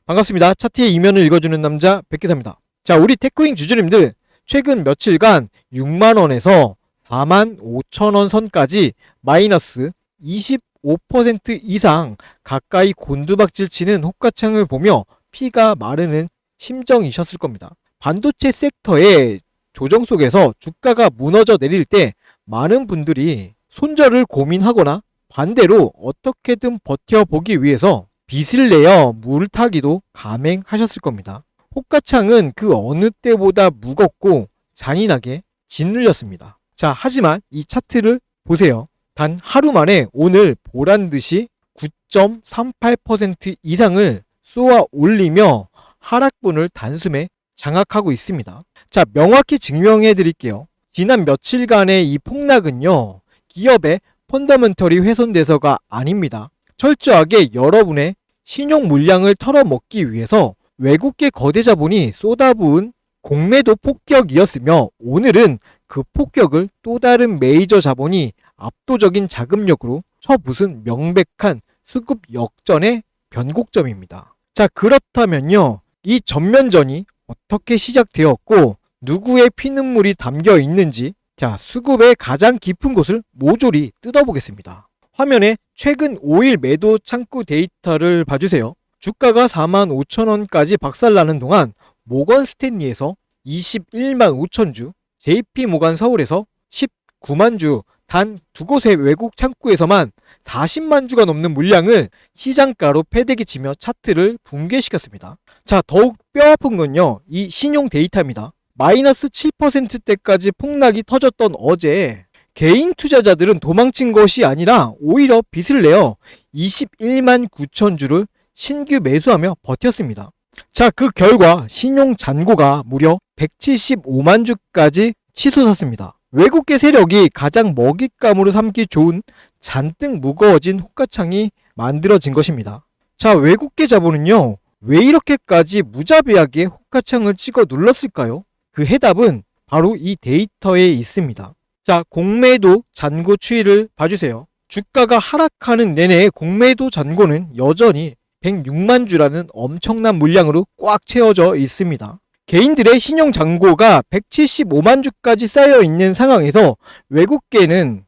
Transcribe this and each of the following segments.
반갑습니다. 차트의 이면을 읽어주는 남자 백기사입니다. 자, 우리 테크윙 주주님들 최근 며칠간 6만원에서 45,000원 선까지 마이너스 25% 이상 가까이 곤두박질 치는 호가창을 보며 피가 마르는 심정이셨을 겁니다. 반도체 섹터의 조정 속에서 주가가 무너져 내릴 때 많은 분들이 손절을 고민하거나 반대로 어떻게든 버텨보기 위해서 빚을 내어 물타기도 감행하셨을 겁니다. 호가창은 그 어느 때보다 무겁고 잔인하게 짓눌렸습니다. 자, 하지만 이 차트를 보세요. 단 하루 만에 오늘 보란듯이 9.38% 이상을 쏘아 올리며 하락분을 단숨에 장악하고 있습니다. 자, 명확히 증명해 드릴게요. 지난 며칠간의 이 폭락은요, 기업의 펀더멘털이 훼손돼서가 아닙니다. 철저하게 여러분의 신용 물량을 털어먹기 위해서 외국계 거대 자본이 쏟아부은 공매도 폭격이었으며, 오늘은 그 폭격을 또 다른 메이저 자본이 압도적인 자금력으로 쳐부순 명백한 수급 역전의 변곡점입니다. 자, 그렇다면요, 이 전면전이 어떻게 시작되었고 누구의 피눈물이 담겨 있는지, 자, 수급의 가장 깊은 곳을 모조리 뜯어보겠습니다. 화면에 최근 5일 매도 창구 데이터를 봐주세요. 주가가 45,000원까지 박살나는 동안 모건 스탠리에서 21만 5천주, JP모간 서울에서 19만 주, 단 두 곳의 외국 창구에서만 40만 주가 넘는 물량을 시장가로 패대기 치며 차트를 붕괴시켰습니다. 자, 더욱 뼈아픈 건요, 이 신용 데이터입니다. 마이너스 7%대까지 폭락이 터졌던 어제 개인 투자자들은 도망친 것이 아니라 오히려 빚을 내어 21만 9천 주를 신규 매수하며 버텼습니다. 자, 그 결과 신용 잔고가 무려 175만 주까지 치솟았습니다. 외국계 세력이 가장 먹잇감으로 삼기 좋은 잔뜩 무거워진 호가창이 만들어진 것입니다. 자, 외국계 자본은요, 왜 이렇게까지 무자비하게 호가창을 찍어 눌렀을까요? 그 해답은 바로 이 데이터에 있습니다. 자, 공매도 잔고 추이를 봐주세요. 주가가 하락하는 내내 공매도 잔고는 여전히 106만 주라는 엄청난 물량으로 꽉 채워져 있습니다. 개인들의 신용 잔고가 175만 주까지 쌓여 있는 상황에서 외국계는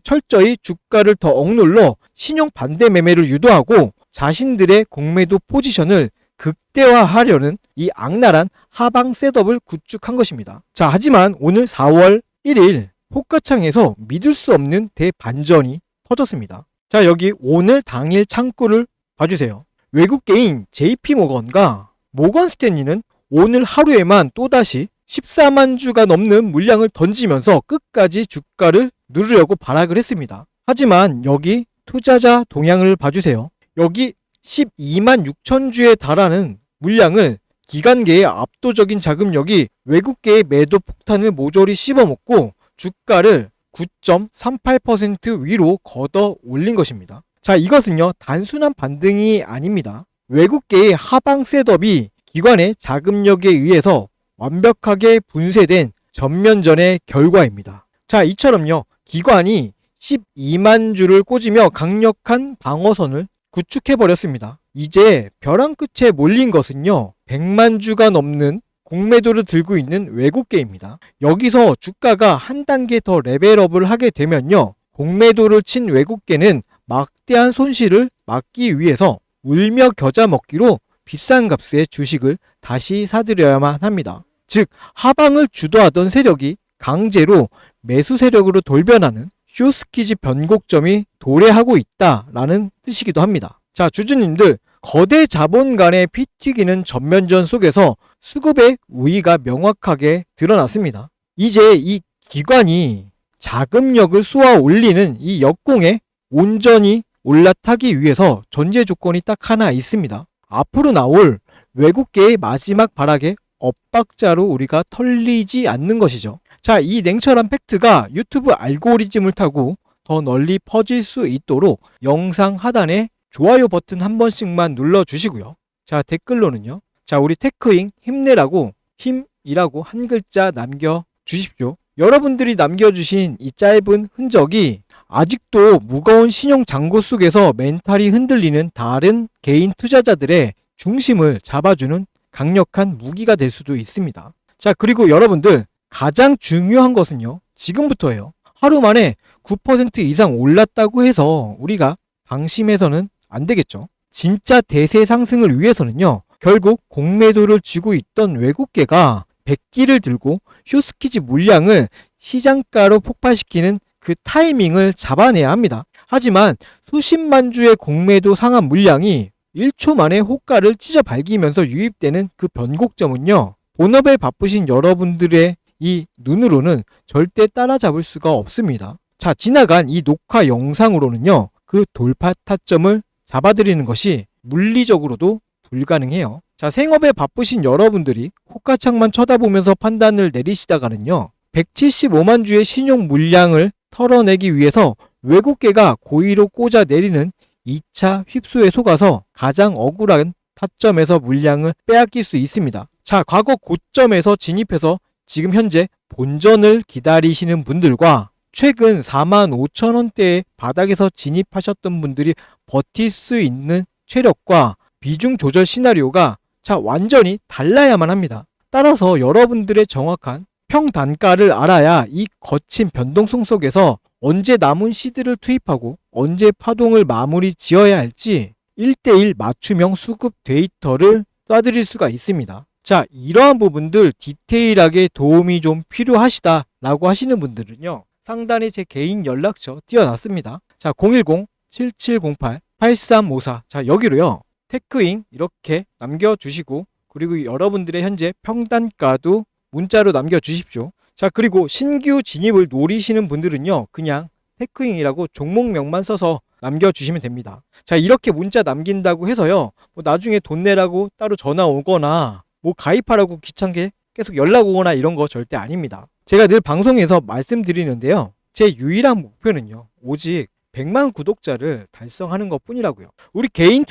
철저히 주가를 더 억눌러 신용 반대 매매를 유도하고 자신들의 공매도 포지션을 극대화하려는 이 악랄한 하방 셋업을 구축한 것입니다. 자, 하지만 오늘 4월 1일 호가창에서 믿을 수 없는 대반전이 터졌습니다. 자, 여기 오늘 당일 창구를 봐주세요. 외국계인 JP모건과 모건 스탠리는 오늘 하루에만 또다시 14만 주가 넘는 물량을 던지면서 끝까지 주가를 누르려고 발악을 했습니다. 하지만 여기 투자자 동향을 봐주세요. 여기 12만 6천 주에 달하는 물량을 기관계의 압도적인 자금력이 외국계의 매도 폭탄을 모조리 씹어먹고 주가를 9.38% 위로 걷어 올린 것입니다. 자, 이것은요, 단순한 반등이 아닙니다. 외국계의 하방 셋업이 기관의 자금력에 의해서 완벽하게 분쇄된 전면전의 결과입니다. 자, 이처럼요, 기관이 12만 주를 꽂으며 강력한 방어선을 구축해버렸습니다. 이제 벼랑 끝에 몰린 것은요, 100만 주가 넘는 공매도를 들고 있는 외국계입니다. 여기서 주가가 한 단계 더 레벨업을 하게 되면요, 공매도를 친 외국계는 막대한 손실을 막기 위해서 울며 겨자 먹기로 비싼 값의 주식을 다시 사들여야만 합니다. 즉, 하방을 주도하던 세력이 강제로 매수 세력으로 돌변하는 쇼스키즈 변곡점이 도래하고 있다라는 뜻이기도 합니다. 자, 주주님들, 거대 자본 간의 피 튀기는 전면전 속에서 수급의 우위가 명확하게 드러났습니다. 이제 이 기관이 자금력을 쏘아 올리는 이 역공에 온전히 올라타기 위해서 전제 조건이 딱 하나 있습니다. 앞으로 나올 외국계의 마지막 발악의 엇박자로 우리가 털리지 않는 것이죠. 자, 이 냉철한 팩트가 유튜브 알고리즘을 타고 더 널리 퍼질 수 있도록 영상 하단에 좋아요 버튼 한 번씩만 눌러주시고요. 자, 댓글로는요, 자, 우리 테크윙 힘내라고, 힘이라고 한 글자 남겨주십시오. 여러분들이 남겨주신 이 짧은 흔적이 아직도 무거운 신용 잔고 속에서 멘탈이 흔들리는 다른 개인 투자자들의 중심을 잡아주는 강력한 무기가 될 수도 있습니다. 자, 그리고 여러분들 가장 중요한 것은요, 지금부터예요. 하루 만에 9% 이상 올랐다고 해서 우리가 방심해서는 안 되겠죠. 진짜 대세 상승을 위해서는요, 결국 공매도를 쥐고 있던 외국계가 백기를 들고 숏스키지 물량을 시장가로 폭발시키는 그 타이밍을 잡아내야 합니다. 하지만 수십만 주의 공매도 상한 물량이 1초 만에 호가를 찢어 발기면서 유입되는 그 변곡점은요, 본업에 바쁘신 여러분들의 이 눈으로는 절대 따라잡을 수가 없습니다. 자, 지나간 이 녹화 영상으로는요, 그 돌파 타점을 잡아드리는 것이 물리적으로도 불가능해요. 자, 생업에 바쁘신 여러분들이 호가창만 쳐다보면서 판단을 내리시다가는요, 175만 주의 신용 물량을 털어내기 위해서 외국계가 고의로 꽂아 내리는 2차 휩소에 속아서 가장 억울한 타점에서 물량을 빼앗길 수 있습니다. 자, 과거 고점에서 진입해서 지금 현재 본전을 기다리시는 분들과 최근 45,000원대의 바닥에서 진입하셨던 분들이 버틸 수 있는 체력과 비중 조절 시나리오가 완전히 달라야만 합니다. 따라서 여러분들의 정확한 평단가를 알아야 이 거친 변동성 속에서 언제 남은 시드를 투입하고 언제 파동을 마무리 지어야 할지 1대1 맞춤형 수급 데이터를 쏴드릴 수가 있습니다. 자, 이러한 부분들 디테일하게 도움이 좀 필요하시다 라고 하시는 분들은요, 상단에 제 개인 연락처 띄워놨습니다. 자, 010-7708-8354. 자, 여기로요, 테크잉 이렇게 남겨주시고, 그리고 여러분들의 현재 평단가도 문자로 남겨주십시오. 자, 그리고 신규 진입을 노리시는 분들은요, 그냥 테크잉이라고 종목명만 써서 남겨주시면 됩니다. 자, 이렇게 문자 남긴다고 해서요, 나중에 돈 내라고 따로 전화 오거나 가입하라고 귀찮게 계속 연락 오거나 이런 거 절대 아닙니다. 제가 늘 방송에서 말씀드리는데요, 제 유일한 목표는요, 오직 100만 구독자를 달성하는 것 뿐이라고요. 우리 개인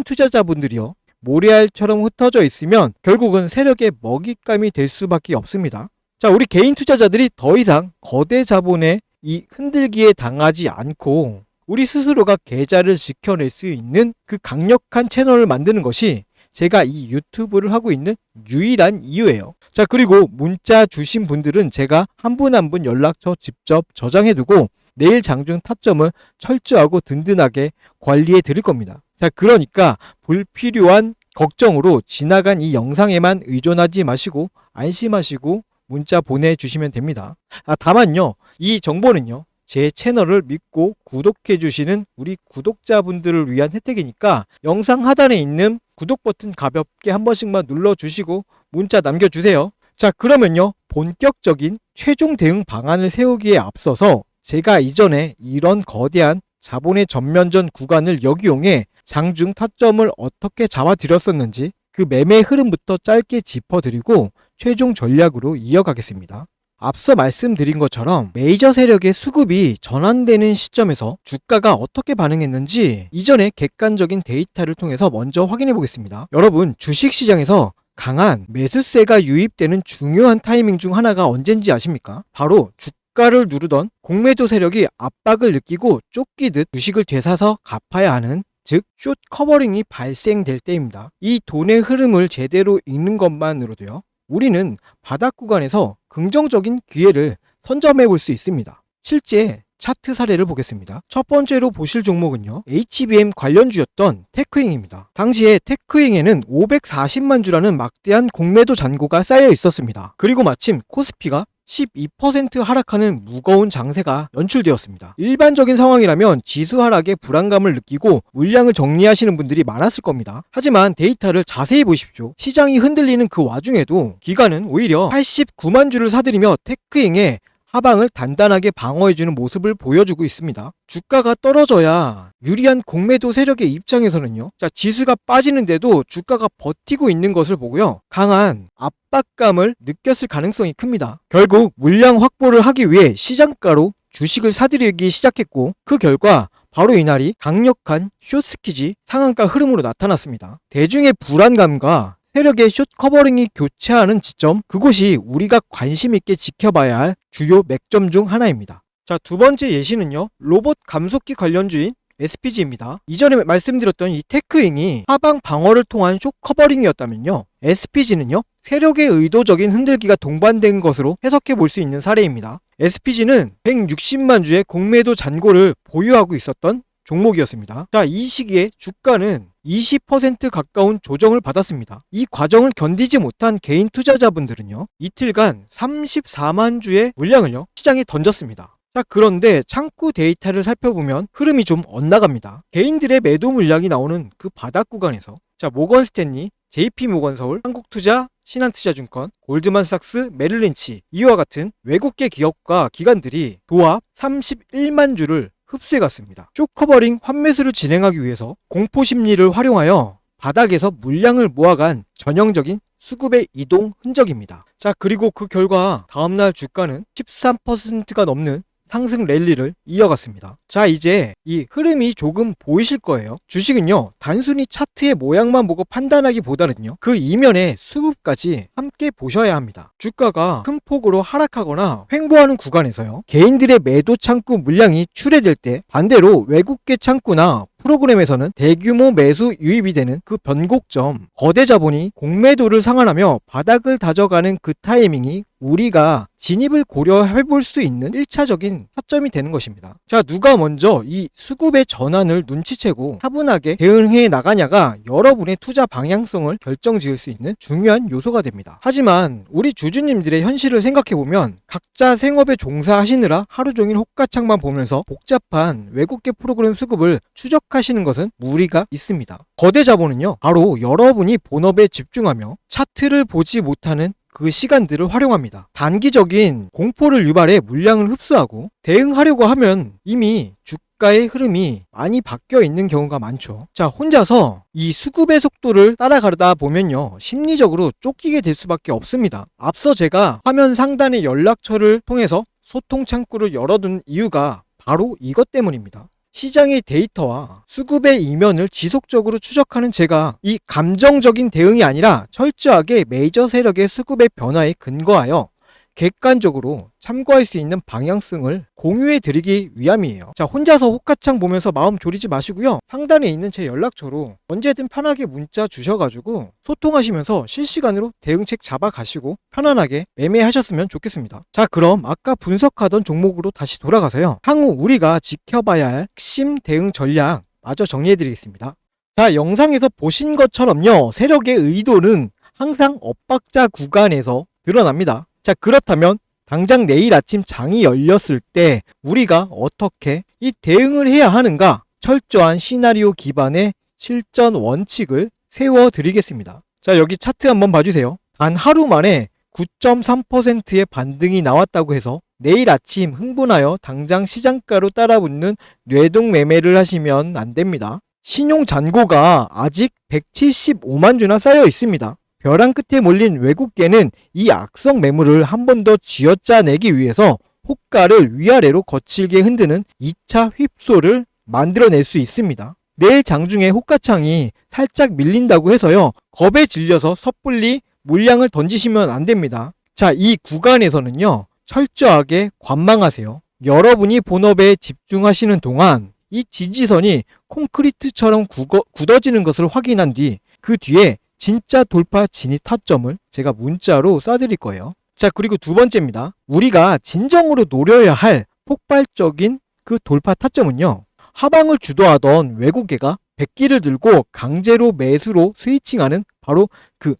투자자분들이요, 모래알처럼 흩어져 있으면 결국은 세력의 먹잇감이 될 수밖에 없습니다. 자, 우리 개인 투자자들이 더 이상 거대 자본의 이 흔들기에 당하지 않고 우리 스스로가 계좌를 지켜낼 수 있는 그 강력한 채널을 만드는 것이 제가 이 유튜브를 하고 있는 유일한 이유예요. 자, 그리고 문자 주신 분들은 제가 한 분 한 분 연락처 직접 저장해두고 내일 장중 타점을 철저하고 든든하게 관리해 드릴 겁니다. 자, 그러니까 불필요한 걱정으로 지나간 이 영상에만 의존하지 마시고 안심하시고 문자 보내주시면 됩니다. 다만요, 이 정보는요, 제 채널을 믿고 구독해 주시는 우리 구독자분들을 위한 혜택이니까 영상 하단에 있는 구독 버튼 가볍게 한 번씩만 눌러주시고 문자 남겨주세요. 자, 그러면요, 본격적인 최종 대응 방안을 세우기에 앞서서 제가 이전에 이런 거대한 자본의 전면전 구간을 역이용해 장중 타점을 어떻게 잡아드렸었는지 그 매매 흐름부터 짧게 짚어드리고 최종 전략으로 이어가겠습니다. 앞서 말씀드린 것처럼 메이저 세력의 수급이 전환되는 시점에서 주가가 어떻게 반응했는지 이전의 객관적인 데이터를 통해서 먼저 확인해 보겠습니다. 여러분, 주식시장에서 강한 매수세가 유입되는 중요한 타이밍 중 하나가 언젠지 아십니까? 바로 주가를 누르던 공매도 세력이 압박을 느끼고 쫓기듯 주식을 되사서 갚아야 하는, 즉 숏 커버링이 발생될 때입니다. 이 돈의 흐름을 제대로 읽는 것만으로도요, 우리는 바닥 구간에서 긍정적인 기회를 선점해 볼 수 있습니다. 실제 차트 사례를 보겠습니다. 첫 번째로 보실 종목은요, HBM 관련주였던 테크잉입니다. 당시에 테크잉에는 540만 주라는 막대한 공매도 잔고가 쌓여 있었습니다. 그리고 마침 코스피가 12% 하락하는 무거운 장세가 연출되었습니다. 일반적인 상황이라면 지수 하락에 불안감을 느끼고 물량을 정리하시는 분들이 많았을 겁니다. 하지만 데이터를 자세히 보십시오. 시장이 흔들리는 그 와중에도 기관은 오히려 89만 주를 사들이며 테크잉의 하방을 단단하게 방어해주는 모습을 보여주고 있습니다. 주가가 떨어져야 유리한 공매도 세력의 입장에서는요, 지수가 빠지는데도 주가가 버티고 있는 것을 보고요, 강한 압박감을 느꼈을 가능성이 큽니다. 결국 물량 확보를 하기 위해 시장가로 주식을 사들이기 시작했고, 그 결과 바로 이날이 강력한 숏스키지 상한가 흐름으로 나타났습니다. 대중의 불안감과 세력의 숏 커버링이 교차하는 지점, 그곳이 우리가 관심 있게 지켜봐야 할 주요 맥점 중 하나입니다. 자, 두 번째 예시는요, 로봇 감속기 관련주인 SPG입니다. 이전에 말씀드렸던 이 테크윙이 하방 방어를 통한 쇼 커버링이었다면요, SPG는요 세력의 의도적인 흔들기가 동반된 것으로 해석해 볼 수 있는 사례입니다. SPG는 160만 주의 공매도 잔고를 보유하고 있었던 종목이었습니다. 자, 이 시기에 주가는 20% 가까운 조정을 받았습니다. 이 과정을 견디지 못한 개인 투자자분들은요, 이틀간 34만 주의 물량을요 시장에 던졌습니다. 자, 그런데 창구 데이터를 살펴보면 흐름이 좀 엇나갑니다. 개인들의 매도 물량이 나오는 그 바닥 구간에서 모건 스탠리, JP모건서울, 한국투자, 신한투자증권, 골드만삭스, 메릴린치 이와 같은 외국계 기업과 기관들이 도합 31만 주를 흡수해갔습니다. 쇼커버링 환매수를 진행하기 위해서 공포심리를 활용하여 바닥에서 물량을 모아간 전형적인 수급의 이동 흔적입니다. 자, 그리고 그 결과 다음날 주가는 13%가 넘는 상승 랠리를 이어갔습니다. 자, 이제 이 흐름이 조금 보이실 거예요. 주식은요, 단순히 차트의 모양만 보고 판단하기보다는요, 그 이면의 수급까지 함께 보셔야 합니다. 주가가 큰 폭으로 하락하거나 횡보하는 구간에서요, 개인들의 매도 창구 물량이 출회될 때 반대로 외국계 창구나 프로그램에서는 대규모 매수 유입이 되는 그 변곡점, 거대 자본이 공매도를 상환하며 바닥을 다져가는 그 타이밍이 우리가 진입을 고려해 볼 수 있는 1차적인 타점이 되는 것입니다. 자, 누가 먼저 이 수급의 전환을 눈치채고 차분하게 대응해 나가냐가 여러분의 투자 방향성을 결정지을 수 있는 중요한 요소가 됩니다. 하지만 우리 주주님들의 현실을 생각해보면 각자 생업에 종사하시느라 하루 종일 호가창만 보면서 복잡한 외국계 프로그램 수급을 추적하시는 것은 무리가 있습니다. 거대 자본은요, 바로 여러분이 본업에 집중하며 차트를 보지 못하는 그 시간들을 활용합니다. 단기적인 공포를 유발해 물량을 흡수하고 대응하려고 하면 이미 주가의 흐름이 많이 바뀌어 있는 경우가 많죠. 자, 혼자서 이 수급의 속도를 따라가다 보면요, 심리적으로 쫓기게 될 수밖에 없습니다. 앞서 제가 화면 상단의 연락처를 통해서 소통 창구를 열어둔 이유가 바로 이것 때문입니다. 시장의 데이터와 수급의 이면을 지속적으로 추적하는 제가 이 감정적인 대응이 아니라 철저하게 메이저 세력의 수급의 변화에 근거하여 객관적으로 참고할 수 있는 방향성을 공유해 드리기 위함이에요. 자, 혼자서 호가창 보면서 마음 졸이지 마시고요, 상단에 있는 제 연락처로 언제든 편하게 문자 주셔가지고 소통하시면서 실시간으로 대응책 잡아가시고 편안하게 매매하셨으면 좋겠습니다. 자, 그럼 아까 분석하던 종목으로 다시 돌아가서요, 향후 우리가 지켜봐야 할 핵심 대응 전략 마저 정리해 드리겠습니다. 자, 영상에서 보신 것처럼요, 세력의 의도는 항상 엇박자 구간에서 드러납니다. 자, 그렇다면 당장 내일 아침 장이 열렸을 때 우리가 어떻게 이 대응을 해야 하는가, 철저한 시나리오 기반의 실전 원칙을 세워드리겠습니다. 자, 여기 차트 한번 봐주세요. 단 하루 만에 9.3%의 반등이 나왔다고 해서 내일 아침 흥분하여 당장 시장가로 따라붙는 뇌동 매매를 하시면 안 됩니다. 신용 잔고가 아직 175만 주나 쌓여 있습니다. 벼랑 끝에 몰린 외국계는 이 악성 매물을 한 번 더 쥐어짜내기 위해서 호가를 위아래로 거칠게 흔드는 2차 휩소를 만들어낼 수 있습니다. 내일 장중에 호가창이 살짝 밀린다고 해서요, 겁에 질려서 섣불리 물량을 던지시면 안 됩니다. 자, 이 구간에서는요, 철저하게 관망하세요. 여러분이 본업에 집중하시는 동안 이 지지선이 콘크리트처럼 굳어지는 것을 확인한 뒤 그 뒤에 진짜 돌파 진입 타점을 제가 문자로 쏴드릴 거예요. 자, 그리고 두 번째입니다. 우리가 진정으로 노려야 할 폭발적인 그 돌파 타점은요, 하방을 주도하던 외국계가 백기를 들고 강제로 매수로 스위칭하는 바로 그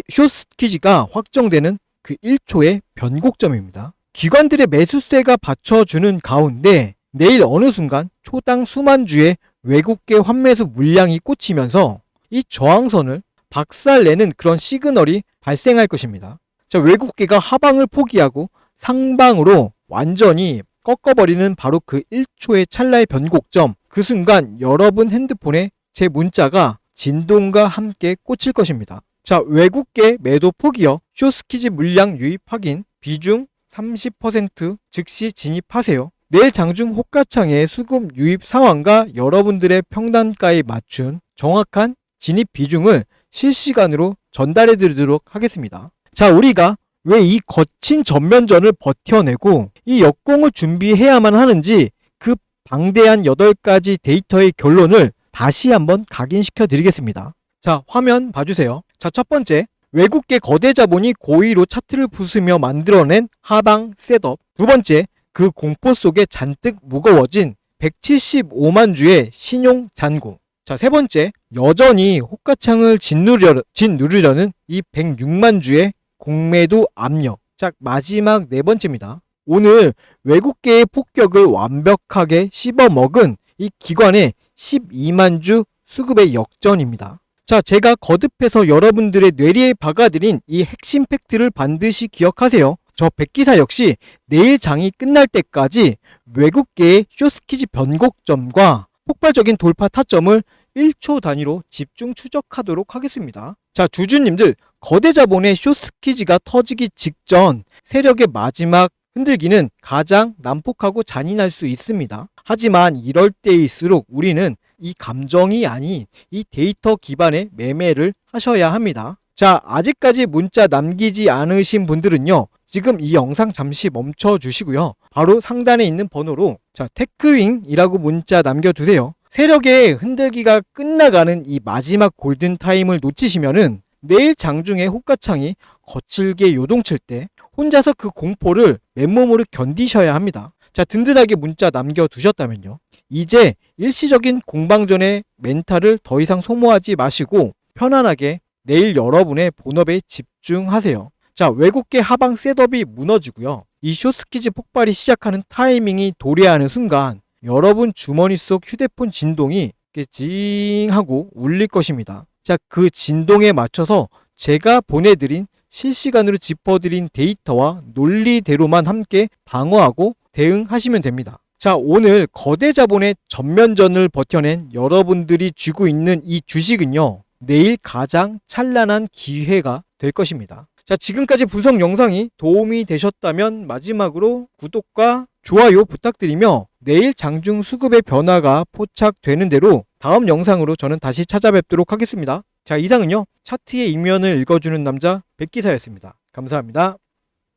숏스퀴즈가 확정되는 그 1초의 변곡점입니다. 기관들의 매수세가 받쳐주는 가운데 내일 어느 순간 초당 수만 주의 외국계 환매수 물량이 꽂히면서 이 저항선을 박살내는 그런 시그널이 발생할 것입니다. 자, 외국계가 하방을 포기하고 상방으로 완전히 꺾어버리는 바로 그 1초의 찰나의 변곡점, 그 순간 여러분 핸드폰에 제 문자가 진동과 함께 꽂힐 것입니다. 자, 외국계 매도 포기여 숏스퀴즈 물량 유입 확인, 비중 30% 즉시 진입하세요. 내일 장중 호가창의 수급 유입 상황과 여러분들의 평단가에 맞춘 정확한 진입 비중을 실시간으로 전달해 드리도록 하겠습니다. 자, 우리가 왜 이 거친 전면전을 버텨내고 이 역공을 준비해야만 하는지 그 방대한 8가지 데이터의 결론을 다시 한번 각인시켜 드리겠습니다. 자, 화면 봐주세요. 자, 첫 번째, 외국계 거대 자본이 고의로 차트를 부수며 만들어낸 하방 셋업. 두 번째, 그 공포 속에 잔뜩 무거워진 175만 주의 신용 잔고. 자, 세 번째, 여전히 호가창을 짓누르려는 이 106만 주의 공매도 압력. 자, 마지막 네 번째입니다. 오늘 외국계의 폭격을 완벽하게 씹어먹은 이 기관의 12만 주 수급의 역전입니다. 자, 제가 거듭해서 여러분들의 뇌리에 박아드린 이 핵심 팩트를 반드시 기억하세요. 저 백기사 역시 내일 장이 끝날 때까지 외국계의 숏스퀴즈 변곡점과 폭발적인 돌파 타점을 1초 단위로 집중 추적하도록 하겠습니다. 자, 주주님들, 거대 자본의 숏스퀴즈가 터지기 직전 세력의 마지막 흔들기는 가장 난폭하고 잔인할 수 있습니다. 하지만 이럴 때일수록 우리는 이 감정이 아닌 이 데이터 기반의 매매를 하셔야 합니다. 자, 아직까지 문자 남기지 않으신 분들은요, 지금 이 영상 잠시 멈춰 주시고요, 바로 상단에 있는 번호로 자, 테크윙이라고 문자 남겨두세요. 세력의 흔들기가 끝나가는 이 마지막 골든타임을 놓치시면은 내일 장중에 호가창이 거칠게 요동칠 때 혼자서 그 공포를 맨몸으로 견디셔야 합니다. 자, 든든하게 문자 남겨두셨다면요, 이제 일시적인 공방전의 멘탈을 더 이상 소모하지 마시고 편안하게 내일 여러분의 본업에 집중하세요. 자, 외국계 하방 셋업이 무너지고요, 이 숏스퀴즈 폭발이 시작하는 타이밍이 도래하는 순간 여러분 주머니 속 휴대폰 진동이 찡 하고 울릴 것입니다. 자, 그 진동에 맞춰서 제가 보내드린 실시간으로 짚어드린 데이터와 논리대로만 함께 방어하고 대응하시면 됩니다. 자, 오늘 거대 자본의 전면전을 버텨낸 여러분들이 쥐고 있는 이 주식은요, 내일 가장 찬란한 기회가 될 것입니다. 자, 지금까지 분석 영상이 도움이 되셨다면 마지막으로 구독과 좋아요 부탁드리며 내일 장중 수급의 변화가 포착되는 대로 다음 영상으로 저는 다시 찾아뵙도록 하겠습니다. 자, 이상은요, 차트의 이면을 읽어주는 남자 백기사였습니다. 감사합니다.